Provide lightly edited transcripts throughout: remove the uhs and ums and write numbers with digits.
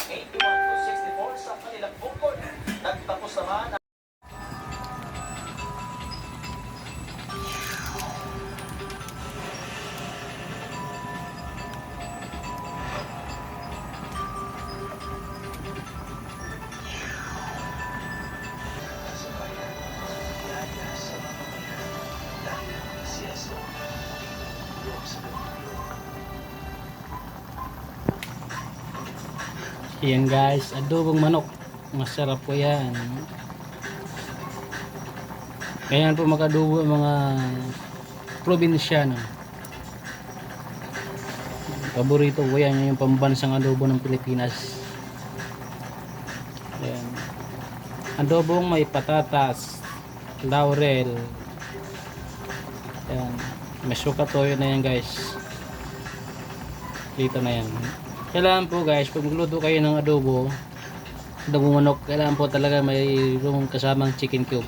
81 to 64 sa kanilang bukod. Nagtapos naman Yan guys, adobong manok. Masarap po yan. Kaya po makadubo mga probinsyano. Paborito ko yan, yung pambansang adobo ng Pilipinas. Ayan. Adobong may patatas, laurel. Ayan. May suka toyo na yan guys. Dito na yan. Kailangan po guys, pag magluto kayo ng adobo, adobong manok, kailangan po talaga mayroong kasamang chicken cube.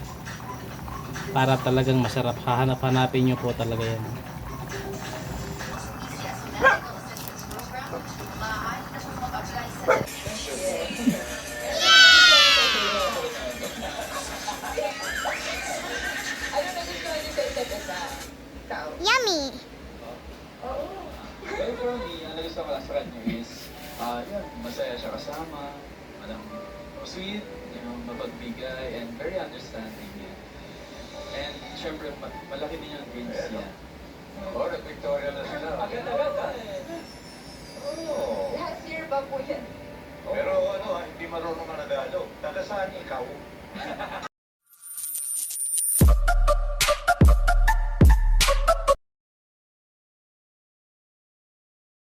Para talagang masarap. Hanapin nyo po talaga yan. Yummy! Well, for me, ang nagustuhan ko lang sa kanya is, yun, masaya siya kasama, sweet, mapagbigay, and very understanding yan. And, syempre, malaki din yung dreams niya. Oo, nag-Victoria na sila. agad-agad. Oo. Last year pa po yan. Pero hindi marunong ka Tagalog. Taga saan ikaw?